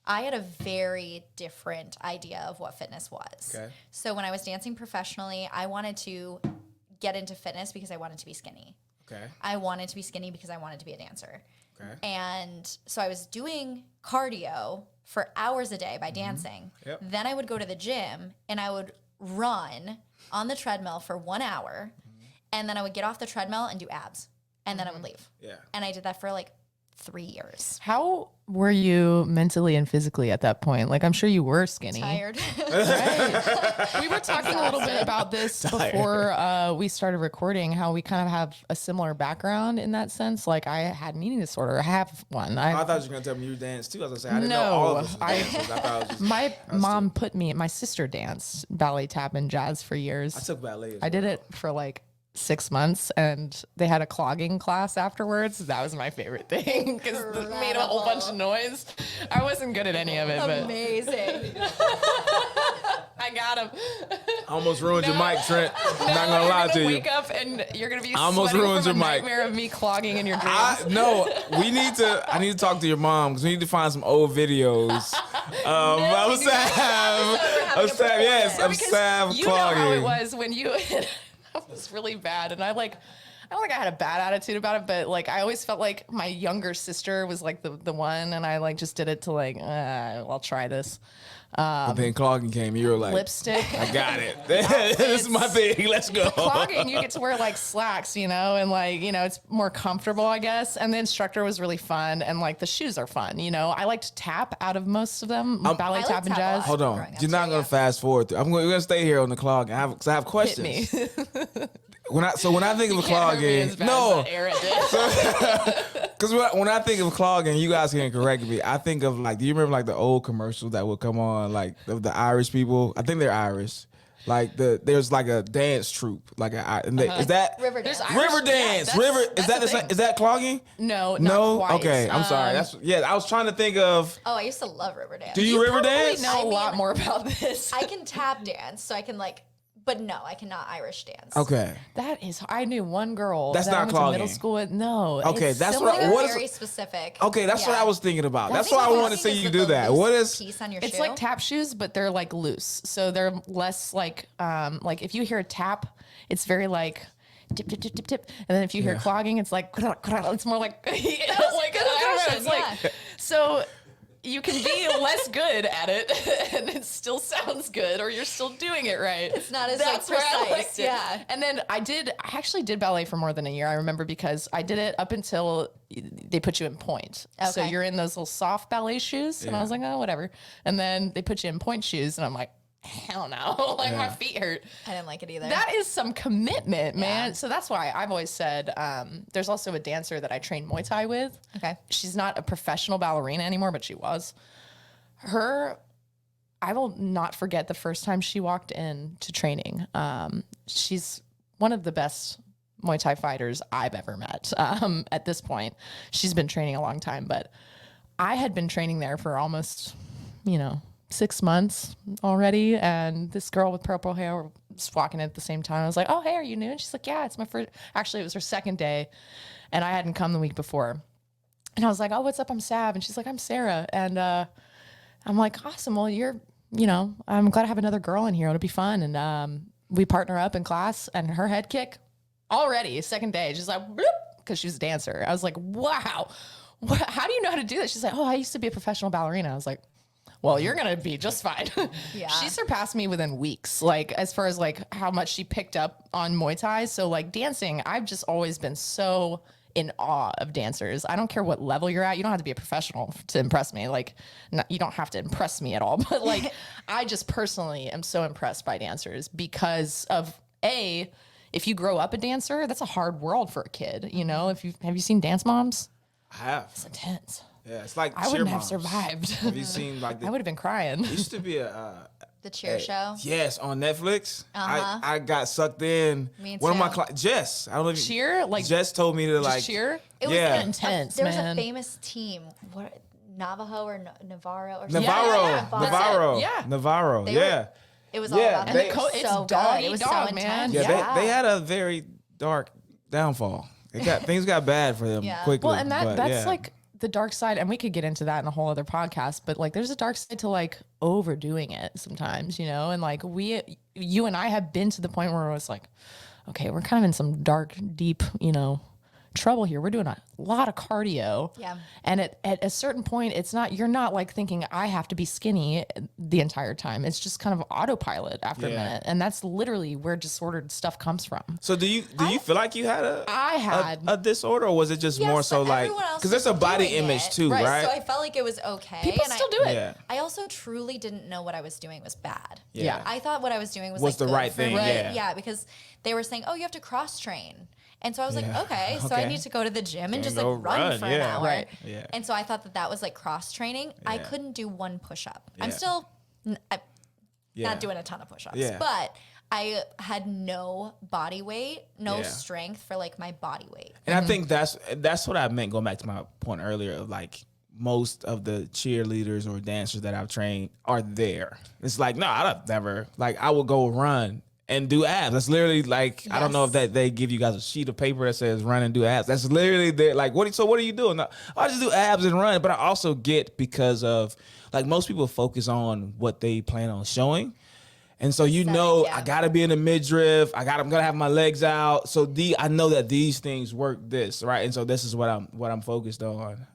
I had a very different idea of what fitness was. Okay. So when I was dancing professionally, I wanted to get into fitness because I wanted to be skinny. Okay. I wanted to be skinny because I wanted to be a dancer. Okay. And so I was doing cardio for hours a day by dancing. Yep. Then I would go to the gym and I would run on the treadmill for 1 hour. And then I would get off the treadmill and do abs. And then I would leave. Yeah. And I did that for like 3 years. How were you mentally and physically at that point? Like, I'm sure you were skinny. Tired. Right? We were talking a little bit about this before we started recording, how we kind of have a similar background in that sense. Like, I had an eating disorder. I have one. I thought you were going to tell me you danced too. I was going to say, I didn't know all of us dancers. I thought it was just my mom put me, my sister danced ballet, tap, and jazz for years. I took ballet as I did well. it for like 6 months, and they had a clogging class afterwards. That was my favorite thing because it made a whole bunch of noise. I wasn't good at any of it, but Amazing. I got him. I almost ruined your mic, Trent. I'm not going to lie to you. Wake up and you're gonna be almost sweating ruined from your a mic. nightmare of me clogging in your dreams. No, I need to talk to your mom because we need to find some old videos of Sav You know clogging. how it was when you. That was really bad, and I don't think I had a bad attitude about it, but like I always felt like my younger sister was like the one, and I like just did it to like I'll try this. But then clogging came. You were like, Lipstick. I got it. This is my thing. Let's go. Clogging, you get to wear like slacks, and like, it's more comfortable, I guess. And the instructor was really fun, and like the shoes are fun, I liked tap out of most of them, ballet, I tap, liked and tap a jazz. lot. Hold on. Growing up You're not too, going to fast forward through. We're going to stay here on the clogging. I have questions. Hit me. When I think of a Can't hurt me clogging, as bad no, as that Era did. because when I think of clogging, you guys can correct me. I think of like, do you remember like the old commercials that would come on, like the Irish people? I think they're Irish. Like there's like a dance troupe, like is that River There's dance. Irish- River dance? yeah, that's is that clogging? No, No. not quite. Okay, I'm sorry. I was trying to think of. Oh, I used to love river dance. Do you river Probably dance? know I a lot mean, more about this. I can tap dance, so I can but no, I cannot Irish dance. Okay. That is, I knew one girl That's that not I went to clogging. middle school with. No. Okay, it's that's similar. what- They're what is- very specific. Okay, that's what Yeah. I was thinking about. That's That's why I what wanted to see Is you with do the that. loose What is? piece on your It's shoe? like tap shoes, but they're like loose. So they're less like if you hear a tap, it's very like tip, tip, tip, tip, tip. And then if you hear clogging, it's like, it's more like, I don't know. It's like, so you can be less good at it and it still sounds good, or you're still doing it right. It's not as That's like where I precise. liked it. Yeah. And then I actually did ballet for more than a year. I remember because I did it up until they put you in point. So Okay. you're in those little soft ballet shoes. And I was like, oh, whatever. And then they put you in point shoes. And I'm like, hell no. Like my feet hurt. I didn't like it either. That is some commitment, man. So that's why I've always said there's also a dancer that I train Muay Thai with. Okay. She's not a professional ballerina anymore, but she was. I will not forget the first time she walked in to training. She's one of the best Muay Thai fighters I've ever met at this point. She's been training a long time, but I had been training there for almost, 6 months already. And this girl with purple hair was walking in at the same time. I was like, oh, hey, are you new? And she's like, yeah, it's my first. Actually, it was her second day. And I hadn't come the week before. And I was like, oh, what's up? I'm Sav. And she's like, I'm Sarah. And I'm like, awesome. Well, I'm glad I have another girl in here. It'll be fun. And we partner up in class, and her head kick already, second day, she's like, because she was a dancer. I was like, wow, how do you know how to do this? She's like, oh, I used to be a professional ballerina. I was like, well, you're going to be just fine. Yeah. She surpassed me within weeks, like as far as like how much she picked up on Muay Thai. So like dancing, I've just always been so in awe of dancers. I don't care what level you're at. You don't have to be a professional to impress me. Like, you don't have to impress me at all. But like, I just personally am so impressed by dancers because of if you grow up a dancer, that's a hard world for a kid. Have you seen Dance Moms? I have. It's intense. Yeah, it's like I wouldn't have Moms. survived. Have you seen like I would have been crying. There used to be The cheer show? Yes, on Netflix. I got sucked in. Me One of my too. clients, Jess. I don't know if Cheer? Like Jess told me to like cheer? It was Yeah. Intense, there was man. a famous team. What, Navajo or Navarro or something? Navarro. Yeah. Navarro. Yeah. Navarro. They were- Yeah. It was all Yeah, about they- it. It was It's so dog good. It eat was dog, so man. intense. Yeah, Yeah. they had a very dark downfall. Things got bad for them Yeah. quickly. Well, and but that's yeah. like the dark side, and we could get into that in a whole other podcast, but like there's a dark side to like overdoing it sometimes, you know, and like you and I have been to the point where it was like, okay, we're kind of in some dark, deep, you know, trouble here. We're doing a lot of cardio. Yeah. And at a certain point, you're not like thinking I have to be skinny the entire time. It's just kind of autopilot after a Yeah. minute. And that's literally where disordered stuff comes from. So do you feel like you had a disorder, or was it just Yes, more so but like everyone else because there's was a body doing image it. too, right? So I felt like it was okay. People and still do it. Yeah. I also truly didn't know what I was doing was bad. Yeah. I thought what I was doing was Was like the good right for thing, me. yeah. Yeah, because they were saying, oh, you have to cross train. And so I was like, Yeah. okay, so I Okay. need to go to the gym and just like go run run, for an yeah. hour. Right. Yeah. And so I thought that was like cross training. I Yeah. couldn't do one push up. Yeah. I'm still Yeah. not doing a ton of push ups, Yeah. but I had no body weight, no Yeah. strength for like my body weight. And I think that's what I meant going back to my point earlier of like most of the cheerleaders or dancers that I've trained are there. It's like, no, I've never like I will go run and do abs. That's literally like I don't know if that they give you guys a sheet of paper that says run and do abs. That's literally there. Like what are you doing? No, I just do abs and run, but I also get because of like most people focus on what they plan on showing. And so you know, yeah. I gotta be in the midriff. I'm gonna have my legs out. So I know that these things work this right, and so this is what I'm focused on.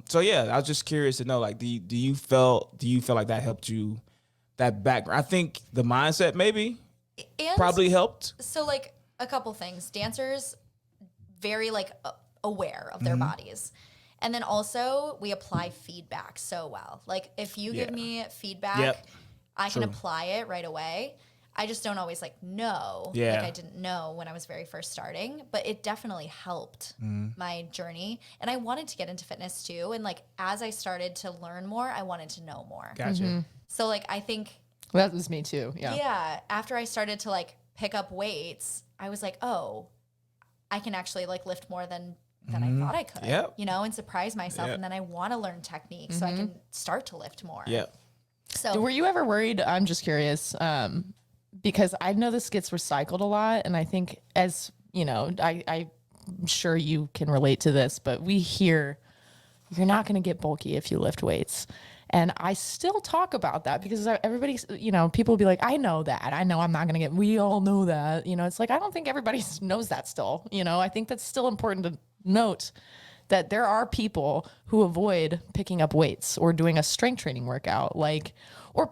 So yeah, I was just curious to know, like, do you feel like that helped you, that background? I think the mindset maybe And probably helped. so like a couple things. Dancers very like aware of Mm-hmm. their bodies. And then also we apply feedback so well. Like if you give Yeah. me feedback, Yep. I can True. apply it right away. I just don't always like know. Yeah. Like I didn't know when I was very first starting, but it definitely helped my journey. And I wanted to get into fitness too. And like as I started to learn more, I wanted to know more. Gotcha. So like I think That was me too. yeah, after I started to like pick up weights, I was like, oh, I can actually like lift more than I thought I could. Yep. You know, and surprise myself. Yep. And then I want to learn technique so I can start to lift more. Yeah. So Were you ever worried? I'm just curious, because I know this gets recycled a lot, and I think as you know, I'm sure you can relate to this, but we hear you're not going to get bulky if you lift weights. And I still talk about that because everybody's, you know, people will be like, I know that. I know I'm not going to get, we all know that. You know, it's like, I don't think everybody knows that still. You know, I think that's still important to note that there are people who avoid picking up weights or doing a strength training workout. Like, or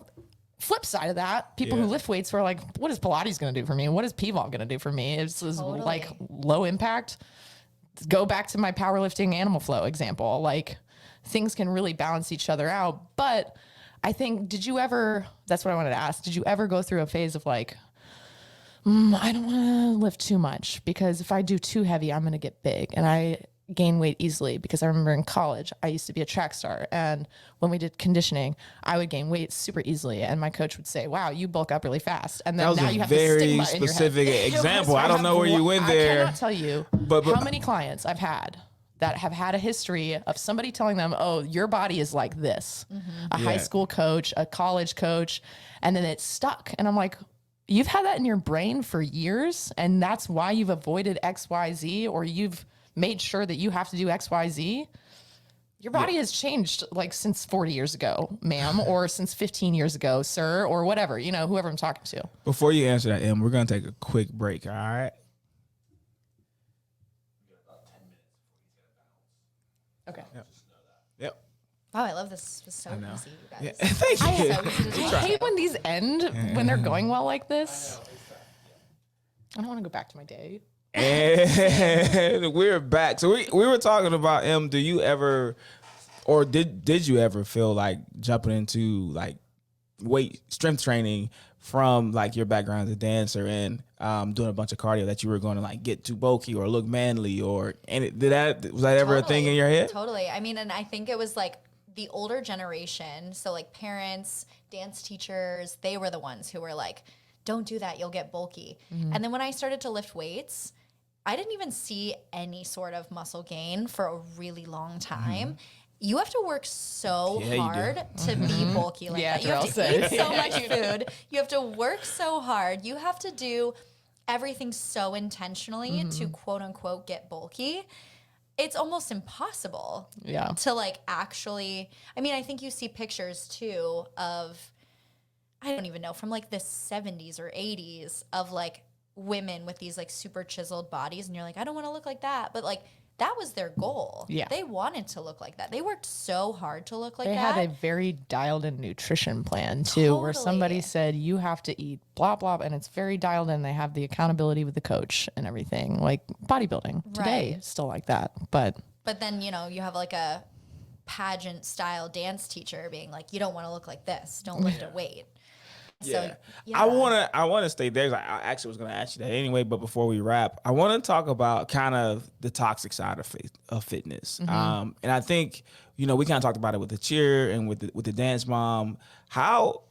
flip side of that, people who Yeah. lift weights are like, what is Pilates going to do for me? What is PVOL going to do for me? It's Totally. like low impact. Go back to my powerlifting animal flow example. Like, things can really balance each other out. But I think, that's what I wanted to ask. Did you ever go through a phase of like, I don't want to lift too much because if I do too heavy, I'm going to get big. And I gain weight easily because I remember in college, I used to be a track star. And when we did conditioning, I would gain weight super easily. And my coach would say, wow, you bulk up really fast. And then That was now a you have this very stigma in your head. specific example. I I don't know where you went there. I cannot tell you But- how many clients I've had that have had a history of somebody telling them, oh, your body is like this. A high Yeah. school coach, a college coach, and then it's stuck. And I'm like, you've had that in your brain for years, and that's why you've avoided XYZ, or you've made sure that you have to do XYZ. Your body has changed like since 40 years ago, ma'am, or since 15 years ago, sir, or whatever, you know, whoever I'm talking to. Before you answer that, Em, we're gonna take a quick break. All right. Okay. Yep. wow, I love this. It was so easy, you guys. Yeah. Thank you. So easy to do. I hate when these end when they're going well like this. I don't want to go back to my day. And we're back. So we were talking about do you ever, or did you ever feel like jumping into like strength training from like your background as a dancer and doing a bunch of cardio that you were going to like get too bulky or look manly, or was that ever a thing in your head? Totally. I mean, and I think it was like the older generation, so like parents, dance teachers, they were the ones who were like, don't do that, you'll get bulky. And then when I started to lift weights, I didn't even see any sort of muscle gain for a really long time. You have to work so hard to be bulky like that. You have to eat so much food. You have to work so hard. You have to do everything so intentionally to quote unquote get bulky. It's almost impossible to like actually, I mean, I think you see pictures too of, I don't even know, from like the 70s or 80s of like women with these like super chiseled bodies. And you're like, I don't want to look like that. But like, that was their goal. Yeah. They wanted to look like that. They worked so hard to look like that. They had a very dialed in nutrition plan too, where somebody said, you have to eat blah, blah, and it's very dialed in. They have the accountability with the coach and everything, like bodybuilding today, still like that. But then, you know, you have like a pageant style dance teacher being like, you don't want to look like this. Don't lift a weight. So, I wanna stay there. I actually was gonna ask you that anyway, but before we wrap, I want to talk about kind of the toxic side of fitness. And I think, you know, we kind of talked about it with the cheer and with the dance mom. How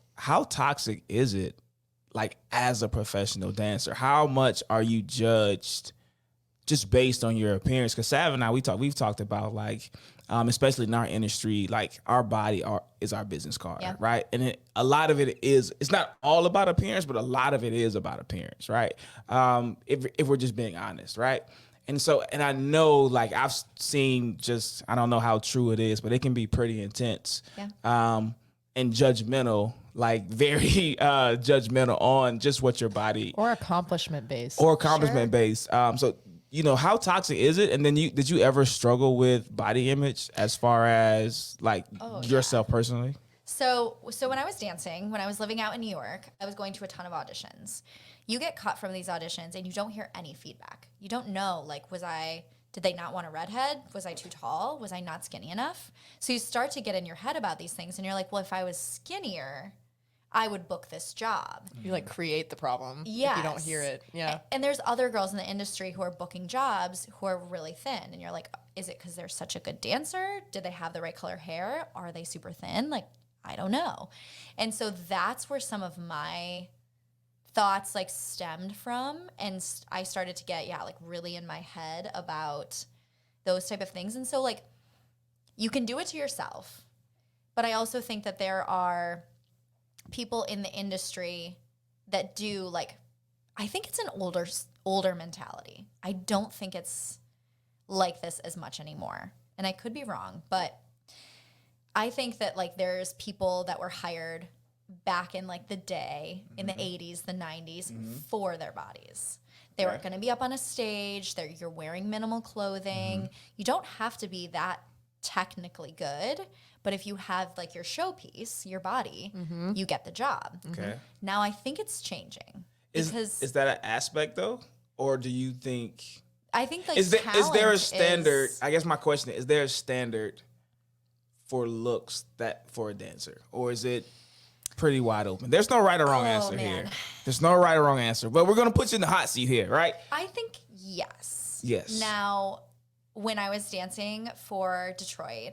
toxic is it, like as a professional dancer? How much are you judged just based on your appearance? Because Sav and I, we've talked about like, especially in our industry, like our body is our business card, right? And a lot of it is, it's not all about appearance, but a lot of it is about appearance, right? If we're just being honest, right? And so, and I know like I've seen just, I don't know how true it is, but it can be pretty intense and judgmental, like very judgmental on just what your body. Or accomplishment based. So, you know, how toxic is it? And then did you ever struggle with body image as far as like yourself personally? So when I was dancing, when I was living out in New York, I was going to a ton of auditions. You get cut from these auditions and you don't hear any feedback. You don't know, like, did they not want a redhead? Was I too tall? Was I not skinny enough? So you start to get in your head about these things and you're like, well, if I was skinnier, I would book this job. You like create the problem if you don't hear it. Yeah. And there's other girls in the industry who are booking jobs who are really thin. And you're like, is it because they're such a good dancer? Did they have the right color hair? Are they super thin? Like, I don't know. And so that's where some of my thoughts like stemmed from. And I started to get, like really in my head about those type of things. And so like, you can do it to yourself. But I also think that there are people in the industry that do like, I think it's an older mentality. I don't think it's like this as much anymore. And I could be wrong, but I think that like there's people that were hired back in like the day, in the 80s, the 90s, for their bodies. They weren't going to be up on a stage. You're wearing minimal clothing. You don't have to be that technically good. But if you have like your showpiece, your body, you get the job. Okay. Now I think it's changing. Is that an aspect though? Or do you think... I think like is there a standard... I guess my question is there a standard for looks for a dancer? Or is it pretty wide open? There's no right or wrong answer here. There's no right or wrong answer. But we're going to put you in the hot seat here, right? I think yes. Yes. Now, when I was dancing for Detroit...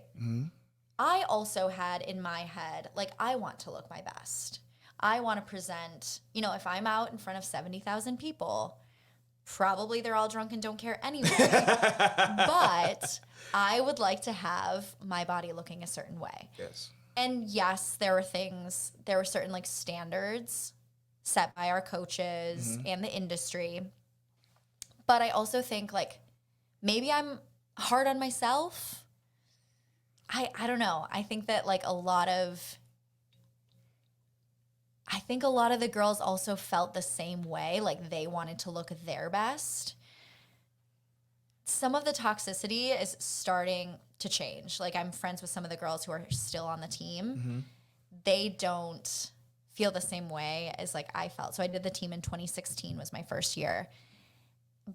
I also had in my head, like, I want to look my best. I want to present, you know, if I'm out in front of 70,000 people, probably they're all drunk and don't care anyway. But I would like to have my body looking a certain way. Yes. And yes, there were certain like standards set by our coaches and the industry. But I also think like maybe I'm hard on myself. I don't know. I think that like a lot of the girls also felt the same way. Like they wanted to look their best. Some of the toxicity is starting to change. Like I'm friends with some of the girls who are still on the team. They don't feel the same way as like I felt. So I did the team in 2016 was my first year.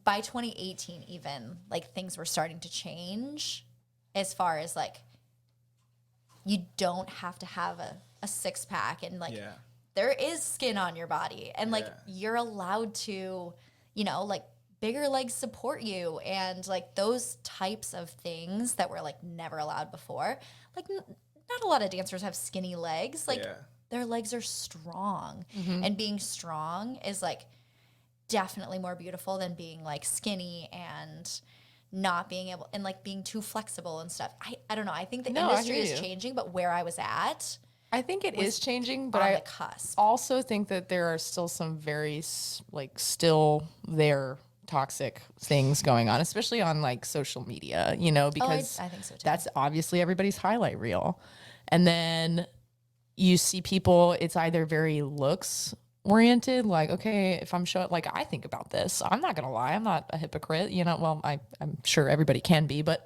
By 2018 even, like things were starting to change as far as like you don't have to have a six pack and like there is skin on your body and like you're allowed to, you know, like bigger legs support you and like those types of things that were like never allowed before. Like not a lot of dancers have skinny legs. Like their legs are strong, and being strong is like definitely more beautiful than being like skinny and not being able and like being too flexible and stuff. I don't know. I think the industry is changing, but where I was at, I think it is changing, but on I the cusp. also think that there are still some very like still there toxic things going on, especially on like social media, you know, because I think so too. that's obviously everybody's highlight reel. And then you see people, it's either very looks oriented, like, okay, if I'm showing, like, I think about this, I'm not gonna lie, I'm not a hypocrite, you know, well, I'm sure everybody can be, but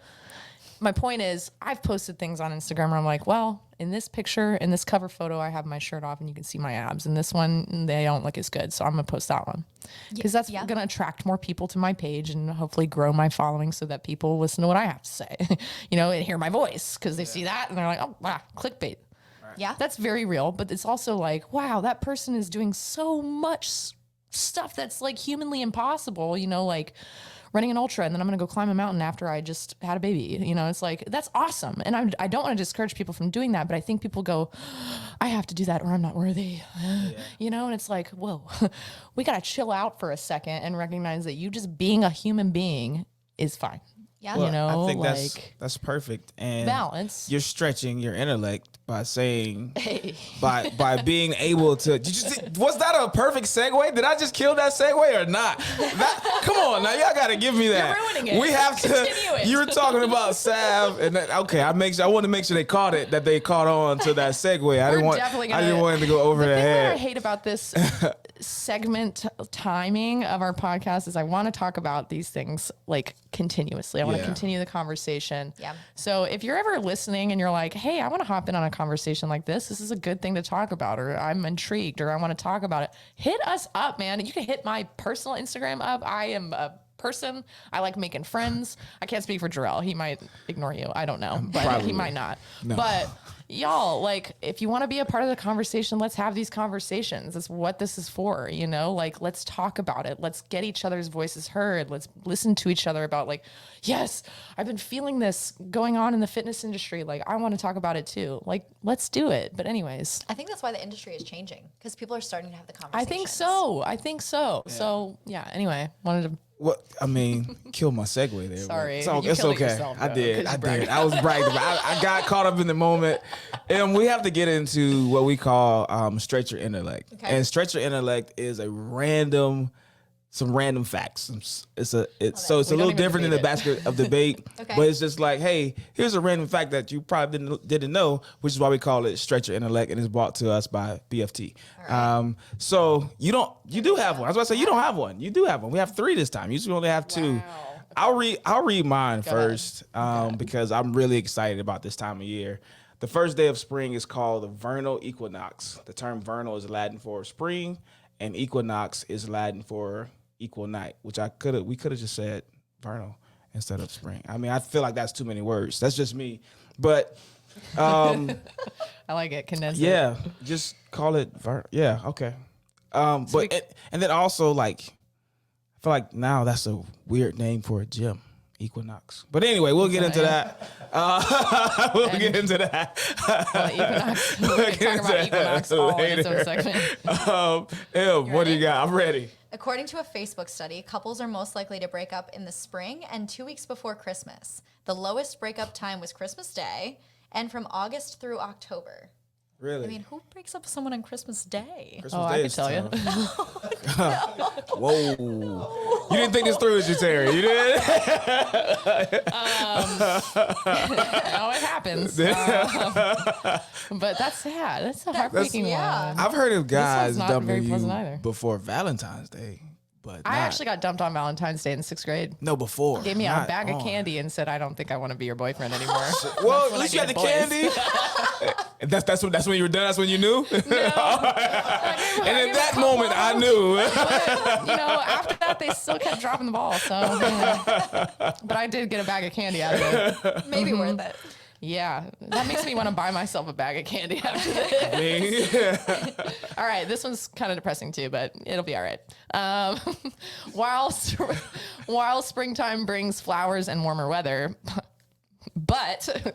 my point is I've posted things on Instagram where I'm like, well, in this picture, in this cover photo, I have my shirt off and you can see my abs. And this one, they don't look as good. So I'm going to post that one because that's going to attract more people to my page and hopefully grow my following so that people listen to what I have to say, you know, and hear my voice because they see that and they're like, oh, wow, clickbait. Yeah. That's very real. But it's also like, wow, that person is doing so much stuff that's like humanly impossible, you know, like running an ultra and then I'm going to go climb a mountain after I just had a baby. You know, it's like, that's awesome. And I don't want to discourage people from doing that, but I think people go, I have to do that or I'm not worthy, you know? And it's like, whoa, we got to chill out for a second and recognize that you just being a human being is fine. Yeah. Well, you know, I think like that's perfect. And balance. You're stretching your intellect by saying, by being able to. Was that a perfect segue? Did I just kill that segue or not? Come on, now y'all got to give me that. You're ruining it. We have to. Continue it. You were talking about salve, and I want to make sure they caught it. That they caught on to that segue. I didn't want it to go over their The thing head. that I hate about this segment timing of our podcast is I want to talk about these things like continuously. I want to continue the conversation. Yeah. So if you're ever listening and you're like, hey, I want to hop in on a conversation like this. This is a good thing to talk about, or I'm intrigued, or I want to talk about it. Hit us up, man. You can hit my personal Instagram up. I am a person. I like making friends. I can't speak for Jarrell. He might ignore you. I don't know, but Probably. he might not. No. But y'all, like, if you want to be a part of the conversation, let's have these conversations. That's what this is for, you know? Like, let's talk about it. Let's get each other's voices heard. Let's listen to each other about, like, yes, I've been feeling this going on in the fitness industry. Like, I want to talk about it too. Like, let's do it. But anyways. I think that's why the industry is changing because people are starting to have the conversation. I think so. Yeah. So, yeah, anyway, wanted to. What I mean, kill my segue there. Sorry, it's you it's killed it okay. yourself, I bro, did. 'cause I you bragged. did. I was bragging about. I got caught up in the moment, and we have to get into what we call stretch your intellect. Okay. And stretch your intellect is some random facts. It's a little even different in the debate it. basket of debate, Okay. but it's just like, hey, here's a random fact that you probably didn't know, which is why we call it stretch your intellect, and it's brought to us by BFT. Right. So you do have one. I was about to say you don't have one. You do have one. We have 3 this time. You usually only have 2. Wow. I'll read mine Go first because I'm really excited about this time of year. The first day of spring is called the vernal equinox. The term vernal is Latin for spring, and equinox is Latin for equal night, which we could have just said vernal instead of spring. I mean, I feel like that's too many words. That's just me. But I like it. Condense it. yeah, just call it yeah, okay. And then also, like, I feel like now that's a weird name for a gym, Equinox. But anyway, we'll get into that. We'll get into that. Well, Equinox. We're going to talk about Equinox all in its own segment. What do you got? I'm ready. According to a Facebook study, couples are most likely to break up in the spring and 2 weeks before Christmas. The lowest breakup time was Christmas Day and from August through October. Really? I mean, who breaks up with someone on Christmas Day? Christmas Oh, Day I can is tell you. tough. Whoa. You didn't think this through, did you, Terry? You did? Oh, it happens. But that's sad. That's a heartbreaking one. I've heard of guys not dumping very pleasant you either. before Valentine's Day, but I actually got dumped on Valentine's Day in 6th grade. no before. Gave me a Not bag of on. candy and said, I don't think I want to be your boyfriend anymore. Well, at when least you I had the dated boys. candy. that's when you were done. That's when you knew. And And in that moment, I knew. You know, after that, they still kept dropping the ball. So, yeah. But I did get a bag of candy out of it. Maybe worth it. Yeah, that makes me want to buy myself a bag of candy after this. All right, this one's kind of depressing too, but it'll be all right. While springtime brings flowers and warmer weather, but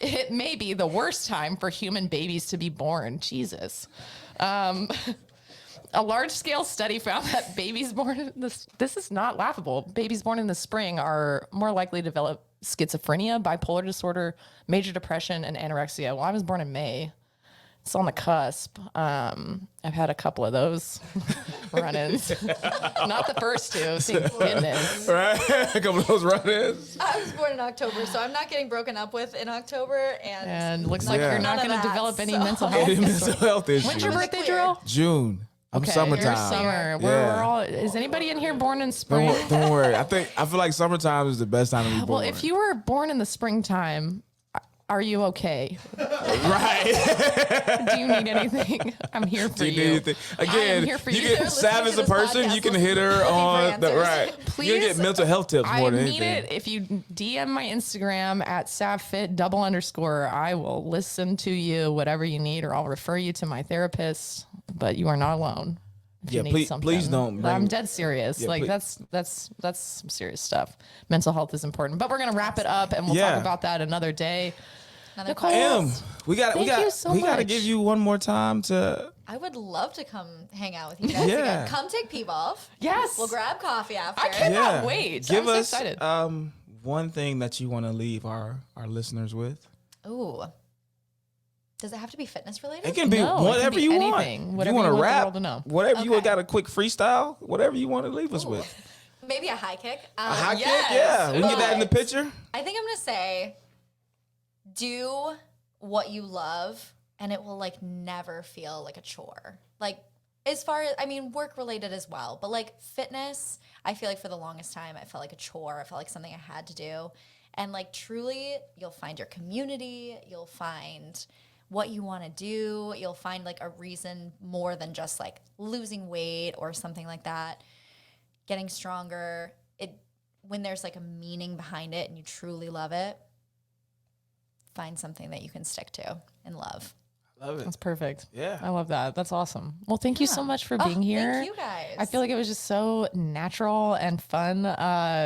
it may be the worst time for human babies to be born. Jesus. A large-scale study found that babies born in this is not laughable. Babies born in the spring are more likely to develop schizophrenia, bipolar disorder, major depression, and anorexia. Well, I was born in May. It's on the cusp. I've had a couple of those run-ins. Not the first two, thank goodness. Right? A couple of those run-ins. I was born in October, so I'm not getting broken up with in October. And looks like Yeah. you're not None going of to that, develop any so- mental health. Any mental health issues. When's your birthday, Clear. Drill? June. I'm Okay, summertime. you're summer. We're all. Is anybody in here born in spring? Don't worry. I feel like summertime is the best time to be born. Well, if you were born in the springtime, are you okay? right. Do you need anything? I'm here for Do you you. need anything? Again, here for you you. get They're Sav as a listening to this person. You podcast can hit her looking for on the answers. right. Please. You get mental health tips more I than mean anything. it. If you DM my Instagram at savfit_, I will listen to you, whatever you need, or I'll refer you to my therapist. But you are not alone. If Yeah, you need please- something. please don't I'm bring- dead serious. Yeah, like please. that's some serious stuff. Mental health is important. But we're gonna wrap it up, and we'll Yeah. talk about that another day. Another Nicole. podcast. We got Thank you so we got to much. give you one more time to I would love to come hang out with you guys Yeah. again. Come take Peep off. Yes. We'll grab coffee after. I cannot wait. Give I'm so us excited. one thing that you want to leave our listeners with. Ooh. Does it have to be fitness related? It can be No, it can whatever be you anything. want. Whatever you want you to want the rap, world to know. whatever you Okay. got a quick freestyle, whatever you want to leave us with. Maybe a high kick. A high kick, yes. yeah. We can get that in the But- picture. I think I'm gonna say, do what you love, and it will like never feel like a chore. Like as far as work related as well, but like fitness, I feel like for the longest time, I felt like a chore. I felt like something I had to do, and like truly, you'll find your community. You'll find what you want to do. You'll find like a reason more than just like losing weight or something like that. Getting stronger. When there's like a meaning behind it and you truly love it, find something that you can stick to and love. Love it. That's perfect. Yeah. I love that. That's awesome. Well, thank you so much for being here. Thank you guys. I feel like it was just so natural and fun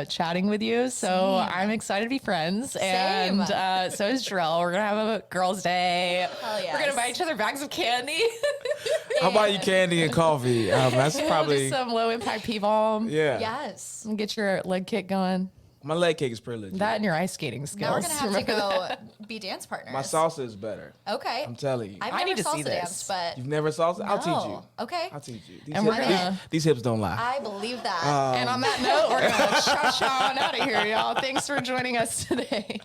chatting with you. So Same. I'm excited to be friends. And so is Drill. We're going to have a girls' day. Hell yes. We're going to buy each other bags of candy. I'll buy you candy and coffee. That's probably Just some low impact P-ball. yeah. Yes. And get your leg kick going. My leg kick is pretty legit. That and your ice skating skills. Now we're gonna have to Remember go that? be dance partners. My salsa is better. Okay. I'm telling you. I've I never need to see salsa this. danced, but You've never salsa? I'll teach you. no. Okay. I'll teach you. And we're gonna- These hips don't lie. I believe that. And on that note, we're going to cha-cha on out of here, y'all. Thanks for joining us today.